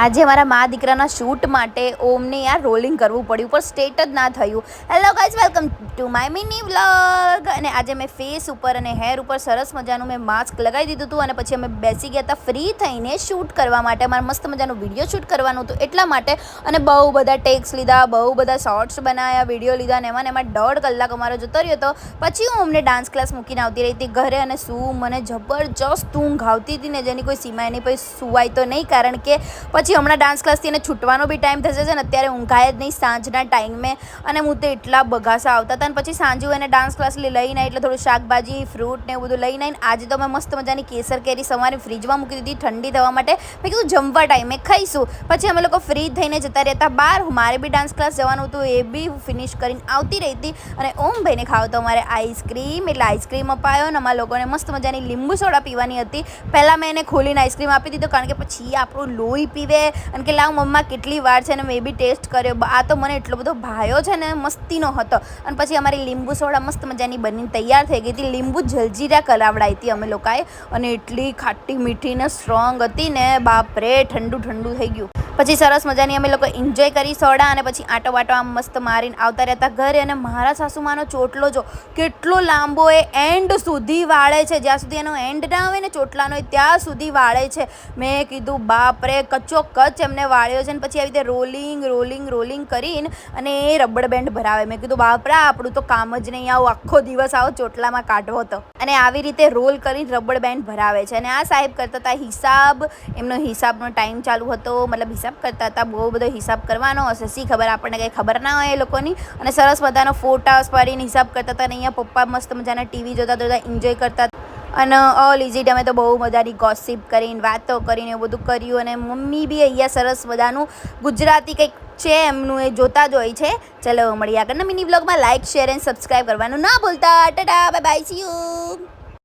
આજે મારા મા દીકરાના શૂટ માટે ઓમને યાર રોલિંગ કરવું પડ્યું પણ સ્ટેટ જ ના થયું. Hello guys, welcome to my mini vlog. અને આજે મેં ફેસ ઉપર અને હેર ઉપર સરસ મજાનું મેં માસ્ક લગાવી દીધું હતું અને પછી અમે બેસી ગયા હતા ફ્રી થઈને શૂટ કરવા માટે. મારે મસ્ત મજાનું વિડીયો શૂટ કરવાનું હતું એટલા માટે. અને બહુ બધા ટેક્સ લીધા, બહુ બધા શોર્ટ્સ બનાવ્યા, વિડીયો લીધા અને એમાં 1.5 કલાક અમારો જતો રહ્યો હતો. પછી હું અમને ડાન્સ ક્લાસ મૂકીને આવતી રહી હતી ઘરે અને મને જબરજસ્ત ઊંઘ આવતી હતી ને જેની કોઈ સીમા એની પછી સુવાય તો નહીં, કારણ કે પછી હમણાં ડાન્સ ક્લાસથી એને છૂટવાનો બી ટાઈમ થશે છે ને અત્યારે ઊંઘાય જ નહીં સાંજના ટાઈમે. અને હું તો એટલા બગાસા આવતા હતા અને પછી સાંજે એને ડાન્સ ક્લાસ લઈને એટલે થોડું શાકભાજી ફ્રૂટ ને એવું બધું લઈને આવીને આજે તો મેં મસ્ત મજાની કેસર કેરી સવારે ફ્રીજમાં મૂકી દીધી ઠંડી થવા માટે. મેં કીધું જમવા ટાઈમે ખાઈશું. પછી અમે લોકો ફ્રી થઈને જતા રહેતા બહાર. મારે બી ડાન્સ ક્લાસ જવાનું હતું, એ બી ફિનિશ કરીને આવતી રહી હતી. અને ઓમભાઈને ખાવ તો અમારે આઈસ્ક્રીમ, એટલે આઈસ્ક્રીમ અપાયો ને અમારા લોકોને મસ્ત મજાની લીંબુ સોડા પીવાની હતી. પહેલાં મેં એને ખોલીને આઈસ્ક્રીમ આપી દીધો કારણ કે પછી આપણું લોહી પીવે અને કે લાવ મમ્મા કેટલી વાર છે ને મેં બી ટેસ્ટ કર્યો. આ તો મને એટલો બધો ભાયો છે ને, મસ્તીનો હતો. અને પછી અમારી લીંબુ સોડા મસ્ત મજાની બનીને તૈયાર થઈ ગઈ હતી. લીંબુ જલજીરા કરાવડાવી હતી અમે લોકોએ અને એટલી ખાટી મીઠી ને સ્ટ્રોંગ હતી ને, બાપરે ઠંડુ ઠંડુ થઈ ગયું. પછી સરસ મજાની અમે લોકો એન્જોય કરી સોડા અને પછી આટો વાટો આમ મસ્ત મારીને આવતા રહેતા ઘરે. અને મારા સાસુમાનો ચોટલો જો કેટલો લાંબો એ એન્ડ સુધી વાળે છે, જ્યાં સુધી એનો એન્ડ ના આવે ને ચોટલાનો ત્યાં સુધી વાળે છે. મેં કીધું બાપરે, કચ્ચો કચ્ચ એમને વાળ્યો છે. અને પછી આવી રીતે રોલિંગ રોલિંગ રોલિંગ કરીને અને એ રબડ બેન્ડ ભરાવે. મેં કીધું બાપરા, આપણું તો કામ જ નહીં, આવું આખો દિવસ આવો ચોટલામાં કાઢવો તો. અને આવી રીતે રોલ કરીને રબડ બેન્ડ ભરાવે છે. અને આ સાહેબ કરતા હતા હિસાબ. એમનો હિસાબનો ટાઈમ ચાલુ હતો, મતલબ હિસાબ કરતા હતા. બહુ બધો હિસાબ કરવાનો હશે, શી ખબર, આપણને કંઈ ખબર ના હોય એ લોકોની. અને સરસ બધાનો ફોટાસ પાડીને હિસાબ કરતા હતા. અને અહીંયા પપ્પા મસ્ત મજાના ટીવી જોતા જોતા એન્જોય કરતા હતા. અને ઓલ ઇઝીટ અમે તો બહુ મજાની ગોસિપ કરીને વાતો કરીને એવું બધું કર્યું. અને મમ્મી બી અહીંયા સરસ બધાનું ગુજરાતી કંઈક છે એમનું એ જોતા જ હોય છે. ચલો મળીએ આગળના મિની વ્લોગમાં. લાઇક, શેર એન્ડ સબસ્ક્રાઈબ કરવાનું ના ભૂલતા. Tata, bye bye, C you.